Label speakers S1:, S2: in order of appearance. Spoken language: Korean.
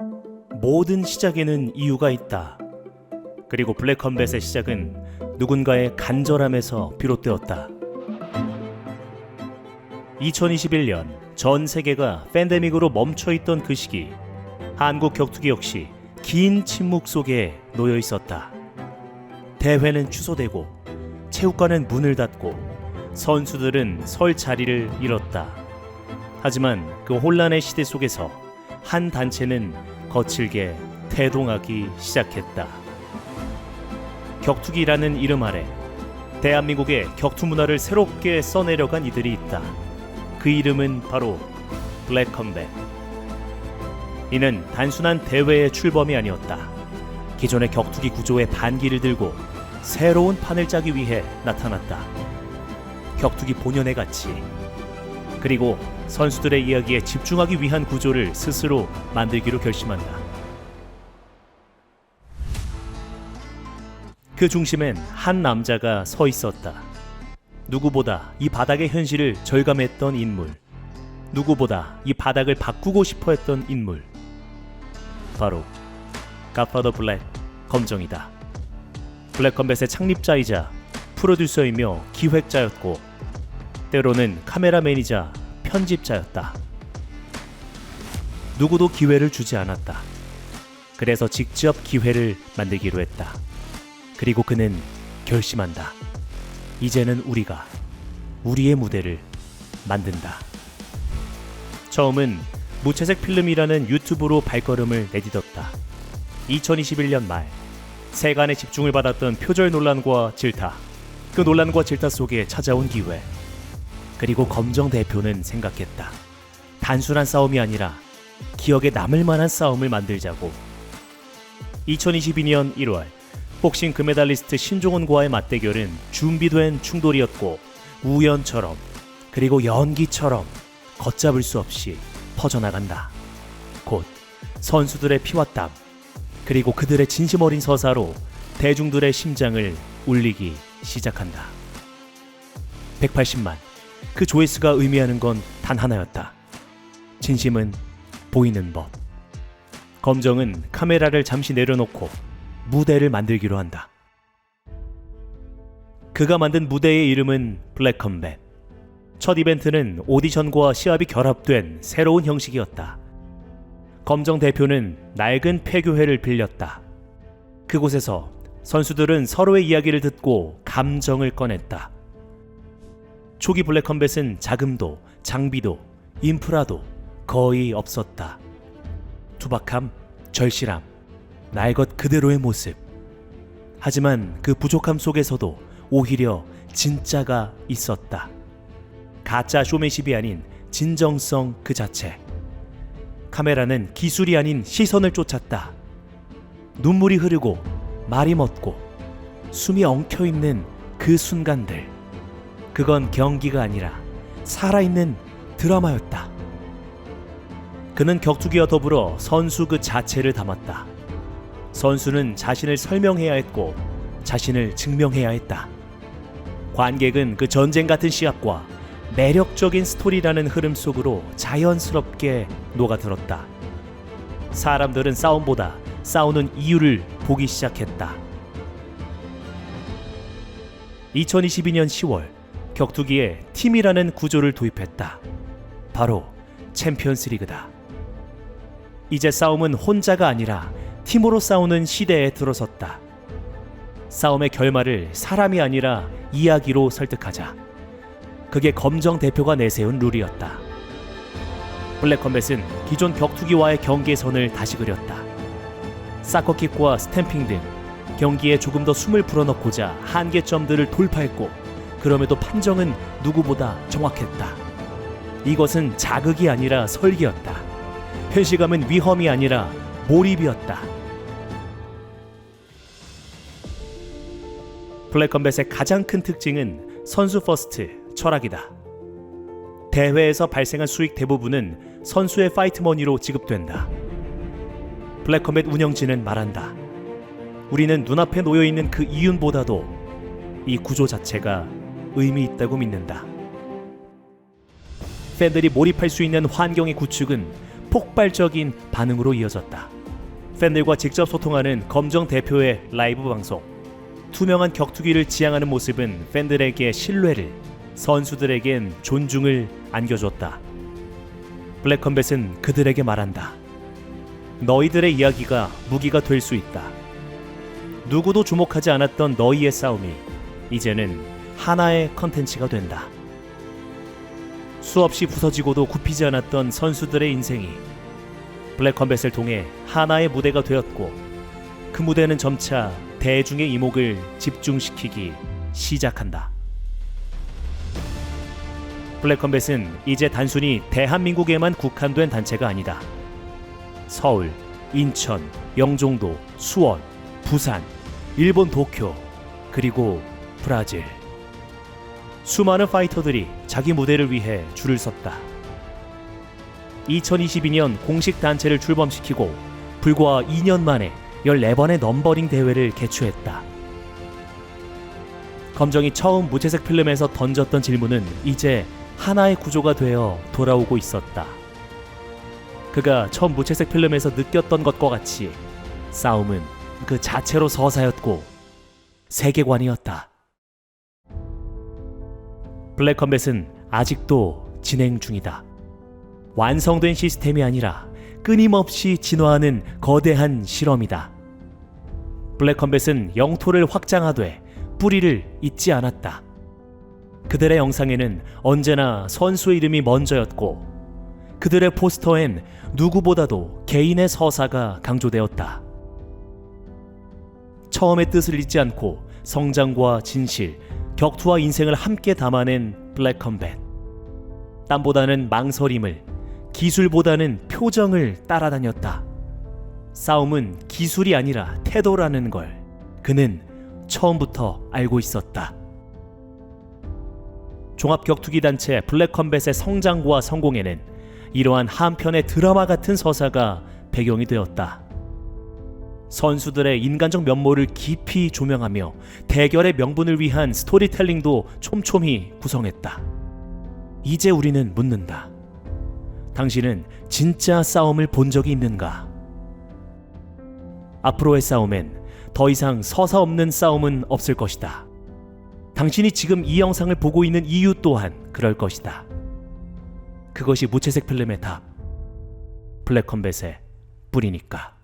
S1: 모든 시작에는 이유가 있다. 그리고 블랙컴뱃의 시작은 누군가의 간절함에서 비롯되었다. 2021년 전 세계가 팬데믹으로 멈춰있던 그 시기, 한국 격투기 역시 긴 침묵 속에 놓여 있었다. 대회는 취소되고 체육관은 문을 닫고 선수들은 설 자리를 잃었다. 하지만 그 혼란의 시대 속에서 한 단체는 거칠게 태동하기 시작했다. 격투기라는 이름 아래 대한민국의 격투 문화를 새롭게 써내려간 이들이 있다. 그 이름은 바로 블랙컴뱃. 이는 단순한 대회의 출범이 아니었다. 기존의 격투기 구조의 반기를 들고 새로운 판을 짜기 위해 나타났다. 격투기 본연의 가치, 그리고 선수들의 이야기에 집중하기 위한 구조를 스스로 만들기로 결심한다. 그 중심엔 한 남자가 서 있었다. 누구보다 이 바닥의 현실을 절감했던 인물, 누구보다 이 바닥을 바꾸고 싶어 했던 인물, 바로 갓파더 블랙 검정이다. 블랙컴뱃의 창립자이자 프로듀서이며 기획자였고 때로는 카메라맨이자 편집자였다. 누구도 기회를 주지 않았다. 그래서 직접 기회를 만들기로 했다. 그리고 그는 결심한다. 이제는 우리가 우리의 무대를 만든다. 처음은 무채색 필름이라는 유튜브로 발걸음을 내딛었다. 2021년 말 세간의 집중을 받았던 표절 논란과 질타, 그 논란과 질타 속에 찾아온 기회. 그리고 검정 대표는 생각했다. 단순한 싸움이 아니라 기억에 남을 만한 싸움을 만들자고. 2022년 1월 복싱 금메달리스트 신종원과의 맞대결은 준비된 충돌이었고 우연처럼 그리고 연기처럼 걷잡을 수 없이 퍼져나간다. 곧 선수들의 피와 땀 그리고 그들의 진심 어린 서사로 대중들의 심장을 울리기 시작한다. 180만, 그 조회수가 의미하는 건 단 하나였다. 진심은 보이는 법. 검정은 카메라를 잠시 내려놓고 무대를 만들기로 한다. 그가 만든 무대의 이름은 블랙컴뱃. 첫 이벤트는 오디션과 시합이 결합된 새로운 형식이었다. 검정 대표는 낡은 폐교회를 빌렸다. 그곳에서 선수들은 서로의 이야기를 듣고 감정을 꺼냈다. 초기 블랙컴뱃은 자금도, 장비도, 인프라도 거의 없었다. 투박함, 절실함, 날 것 그대로의 모습. 하지만 그 부족함 속에서도 오히려 진짜가 있었다. 가짜 쇼맨십이 아닌 진정성 그 자체. 카메라는 기술이 아닌 시선을 쫓았다. 눈물이 흐르고 말이 멎고 숨이 엉켜있는 그 순간들. 그건 경기가 아니라 살아있는 드라마였다. 그는 격투기와 더불어 선수 그 자체를 담았다. 선수는 자신을 설명해야 했고 자신을 증명해야 했다. 관객은 그 전쟁 같은 시합과 매력적인 스토리라는 흐름 속으로 자연스럽게 녹아들었다. 사람들은 싸움보다 싸우는 이유를 보기 시작했다. 2022년 10월 격투기에 팀이라는 구조를 도입했다. 바로 챔피언스 리그다. 이제 싸움은 혼자가 아니라 팀으로 싸우는 시대에 들어섰다. 싸움의 결말을 사람이 아니라 이야기로 설득하자. 그게 검정 대표가 내세운 룰이었다. 블랙컴뱃은 기존 격투기와의 경계선을 다시 그렸다. 사커킥과 스탬핑 등 경기에 조금 더 숨을 불어넣고자 한계점들을 돌파했고 그럼에도 판정은 누구보다 정확했다. 이것은 자극이 아니라 설계였다. 현실감은 위험이 아니라 몰입이었다. 블랙컴뱃의 가장 큰 특징은 선수 퍼스트 철학이다. 대회에서 발생한 수익 대부분은 선수의 파이트 머니로 지급된다. 블랙컴뱃 운영진은 말한다. 우리는 눈앞에 놓여있는 그 이윤보다도 이 구조 자체가 의미 있다고 믿는다. 팬들이 몰입할 수 있는 환경의 구축은 폭발적인 반응으로 이어졌다. 팬들과 직접 소통하는 검정 대표의 라이브 방송, 투명한 격투기를 지향하는 모습은 팬들에게 신뢰를, 선수들에겐 존중을 안겨줬다. 블랙컴뱃은 그들에게 말한다. 너희들의 이야기가 무기가 될 수 있다. 누구도 주목하지 않았던 너희의 싸움이 이제는 하나의 컨텐츠가 된다. 수없이 부서지고도 굽히지 않았던 선수들의 인생이 블랙컴뱃을 통해 하나의 무대가 되었고, 그 무대는 점차 대중의 이목을 집중시키기 시작한다. 블랙컴뱃은 이제 단순히 대한민국에만 국한된 단체가 아니다. 서울, 인천, 영종도, 수원, 부산, 일본 도쿄, 그리고 브라질. 수많은 파이터들이 자기 무대를 위해 줄을 섰다. 2022년 공식 단체를 출범시키고 불과 2년 만에 14번의 넘버링 대회를 개최했다. 검정이 처음 무채색 필름에서 던졌던 질문은 이제 하나의 구조가 되어 돌아오고 있었다. 그가 처음 무채색 필름에서 느꼈던 것과 같이 싸움은 그 자체로 서사였고 세계관이었다. 블랙컴뱃은 아직도 진행 중이다. 완성된 시스템이 아니라 끊임없이 진화하는 거대한 실험이다. 블랙컴뱃은 영토를 확장하되 뿌리를 잇지 않았다. 그들의 영상에는 언제나 선수의 이름이 먼저였고, 그들의 포스터엔 누구보다도 개인의 서사가 강조되었다. 처음의 뜻을 잊지 않고 성장과 진실, 격투와 인생을 함께 담아낸 블랙컴뱃. 땀보다는 망설임을, 기술보다는 표정을 따라다녔다. 싸움은 기술이 아니라 태도라는 걸 그는 처음부터 알고 있었다. 종합격투기 단체 블랙컴뱃의 성장과 성공에는 이러한 한편의 드라마 같은 서사가 배경이 되었다. 선수들의 인간적 면모를 깊이 조명하며 대결의 명분을 위한 스토리텔링도 촘촘히 구성했다. 이제 우리는 묻는다. 당신은 진짜 싸움을 본 적이 있는가? 앞으로의 싸움엔 더 이상 서사 없는 싸움은 없을 것이다. 당신이 지금 이 영상을 보고 있는 이유 또한 그럴 것이다. 그것이 무채색 필름의 답, 블랙컴뱃의 뿌리니까.